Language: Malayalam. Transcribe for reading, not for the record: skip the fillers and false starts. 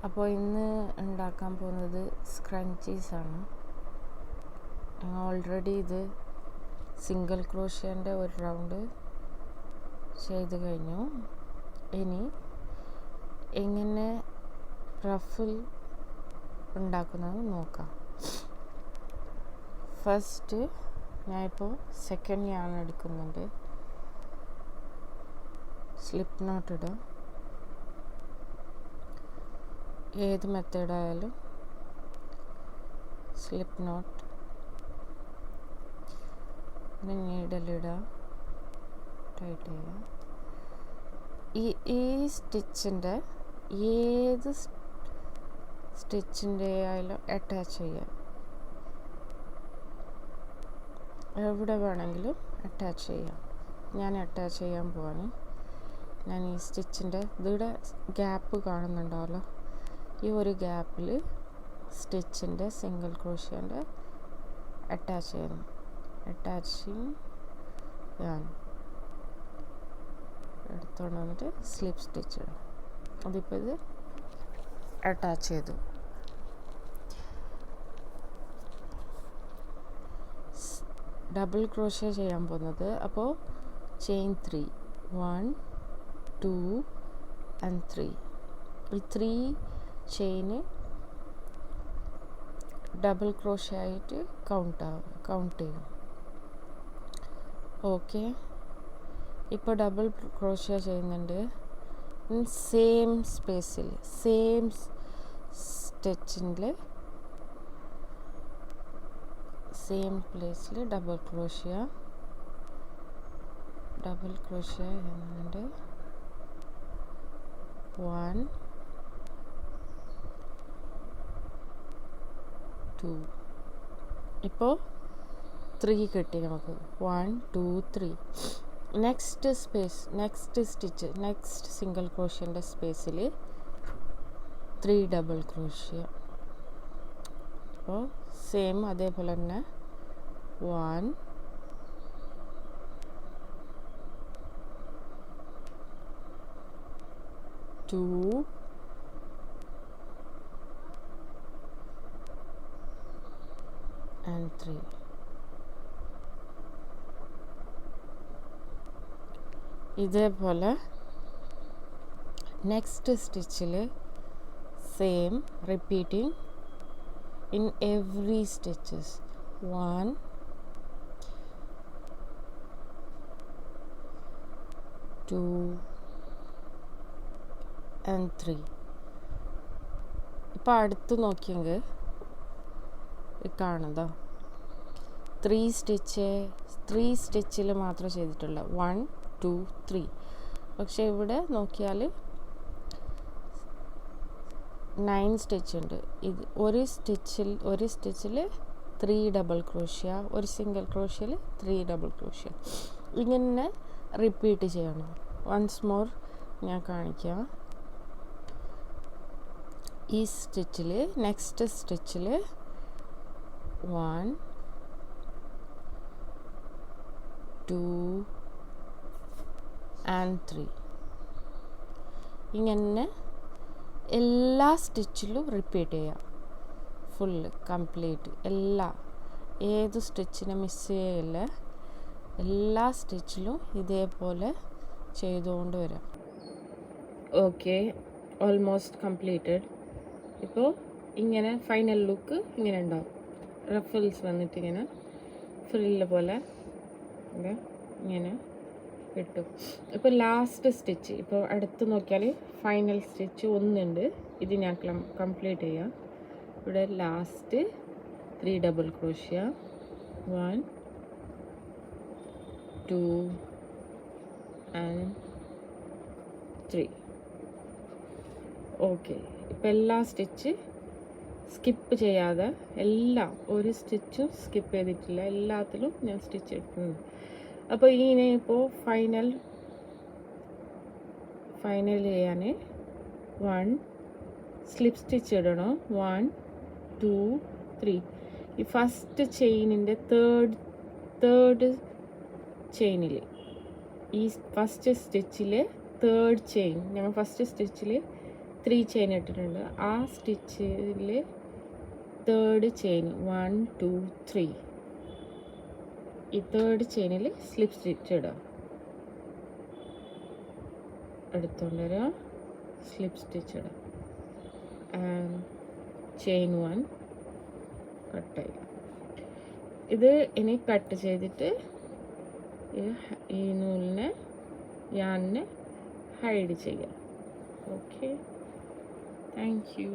അപ്പോൾ ഇന്ന് ഉണ്ടാക്കാൻ പോകുന്നത് സ്ക്രഞ്ചീസാണ്. ഓൾറെഡി ഇത് സിംഗിൾ ക്രോഷ്യേൻ്റെ ഒരു റൗണ്ട് ചെയ്ത് കഴിഞ്ഞു. ഇനി എങ്ങനെ റഫിൾ ഉണ്ടാക്കുന്നത് നോക്കാം. ഫസ്റ്റ് ഞാനിപ്പോൾ സെക്കൻഡ് ഞാൻ എടുക്കുന്നുണ്ട്. സ്ലിപ്പ് നോട്ട് ഇടുക. ഏത് മെത്തേഡായാലും സ്ലിപ്പ് നോട്ട് നീഡലിടുക, ടൈറ്റ് ചെയ്യുക. ഈ സ്റ്റിച്ചിൻ്റെ ഏത് സ്റ്റിച്ചിൻ്റെ ആയാലും അറ്റാച്ച് ചെയ്യാം. എവിടെ വേണമെങ്കിലും അറ്റാച്ച് ചെയ്യാം. ഞാൻ അറ്റാച്ച് ചെയ്യാൻ പോവാണ്. ഞാൻ ഈ സ്റ്റിച്ചിൻ്റെ ഇതിവിടെ ഗ്യാപ്പ് കാണുന്നുണ്ടാവല്ലോ, ഈ ഒരു ഗ്യാപ്പിൽ സ്റ്റിച്ചിൻ്റെ സിംഗിൾ ക്രോഷ്യേൻ്റെ അറ്റാച്ച് ചെയ്യുന്നു. അറ്റാച്ചിങ് ഞാൻ എടുത്തുകൊണ്ട് വന്നിട്ട് സ്ലിപ്പ് സ്റ്റിച്ച് ഇടും. അതിപ്പോൾ ഇത് അറ്റാച്ച് ചെയ്തു. ഡബിൾ ക്രോഷ്യ ചെയ്യാൻ പോകുന്നത്. അപ്പോൾ ചെയിൻ 3, 1 2 and 3. ഈ 3 ചെയിന് ഡബിൾ ക്രോഷ്യ ആയിട്ട് കൗണ്ട് ചെയ്യും. ഓക്കെ, ഇപ്പോൾ ഡബിൾ ക്രോഷ്യ ചെയ്യുന്നുണ്ട്. സെയിം സ്പേസിൽ സെയിം സ്റ്റിച്ചിൻ്റെ സെയിം പ്ലേസിൽ ഡബിൾ ക്രോഷ്യ ചെയ്യുന്നുണ്ട്. 1 2. ഇപ്പോൾ 3 കിട്ടി നമുക്ക്. 1 2 3. നെക്സ്റ്റ് സ്റ്റിച്ച് നെക്സ്റ്റ് സിംഗിൾ ക്രോഷ്യൻ്റെ സ്പേസിൽ 3 ഡബിൾ ക്രോഷ്യ. അപ്പോൾ സെയിം അതേപോലെ തന്നെ 1 2 and 3. ഇതേപോലെ നെക്സ്റ്റ് സ്റ്റിച്ചിൽ same repeating in every stitches. 1 2 and 3. ഇപ്പോൾ അടുത്ത് നോക്കിയെങ്കിൽ കാണുന്നതോ 3 സ്റ്റിച്ചിൽ മാത്രം ചെയ്തിട്ടുള്ള 1 2 3. പക്ഷേ ഇവിടെ നോക്കിയാൽ 9 സ്റ്റിച്ച് ഉണ്ട്. ഇത് ഒരു സ്റ്റിച്ചിൽ 3 ഡബിൾ ക്രോഷ്യ, ഒരു സിംഗിൾ ക്രോഷ്യയിൽ 3 ഡബിൾ ക്രോഷ്യ. ഇങ്ങനെ റിപ്പീറ്റ് ചെയ്യണം. വൺസ് മോർ ഞാൻ കാണിക്കാം. ഈ സ്റ്റിച്ചിൽ നെക്സ്റ്റ് സ്റ്റിച്ചിൽ 1 2 and 3. ഇങ്ങനെ എല്ലാ സ്റ്റിച്ചിലും റിപ്പീറ്റ് ചെയ്യാം. ഫുള്ള് കംപ്ലീറ്റ് ഏത് സ്റ്റിച്ചിനെ മിസ് ചെയ്യില്ല. എല്ലാ സ്റ്റിച്ചിലും ഇതേപോലെ ചെയ്തുകൊണ്ട് വരാം. Okay, almost completed. ഇപ്പോൾ ഇങ്ങനെ ഫൈനൽ ലുക്ക് ഇങ്ങനെ ഉണ്ടാവും. റഫിൾസ് വന്നിട്ട് ഇങ്ങനെ ഫ്രില്ല് പോലെ ഇങ്ങനെ കിട്ടും. ഇപ്പോൾ ലാസ്റ്റ് സ്റ്റിച്ച് ഇപ്പോൾ അടുത്ത് നോക്കിയാൽ ഫൈനൽ സ്റ്റിച്ച് ഒന്നുണ്ട്. ഇത് ഞാൻ കംപ്ലീറ്റ് ചെയ്യാം. ഇവിടെ last 3 double crochet, 1 2 and 3. Okay, ഇപ്പോൾ എല്ലാ സ്റ്റിച്ച് സ്കിപ്പ് ചെയ്യാതെ ഒരു സ്റ്റിച്ചും സ്കിപ്പ് ചെയ്തിട്ടില്ല. എല്ലാത്തിലും ഞാൻ സ്റ്റിച്ച് എടുക്കുന്നു. അപ്പോൾ ഇങ്ങനെ ഇപ്പോൾ ഫൈനൽ ചെയ്യാൻ 1 സ്ലിപ്പ് സ്റ്റിച്ച് ഇടണം. 1 2 3. ഈ ഫസ്റ്റ് ചെയിനിൻ്റെ തേർഡ് ചെയിനിൽ ഈ ഫസ്റ്റ് സ്റ്റിച്ചിൽ തേർഡ് ചെയിൻ ഞങ്ങൾ ഫസ്റ്റ് സ്റ്റിച്ചിൽ 3 ചെയിൻ ഇട്ടിട്ടുണ്ട്. ആ സ്റ്റിച്ചിൽ തേർഡ് ചെയിൻ 1 2 3 ഈ തേർഡ് ചെയിനിൽ സ്ലിപ്പ് സ്റ്റിച്ച് ഇടുക. എടുത്തുകൊണ്ട് വരിക, സ്ലിപ്പ് സ്റ്റിച്ച് ഇടുക. ചെയിൻ 1 കട്ട് ചെയ്യുക. ഇത് ഇനി കട്ട് ചെയ്തിട്ട് ഈ നൂലിനെ യാണിനെ ഹൈഡ് ചെയ്യുക. Okay, thank you.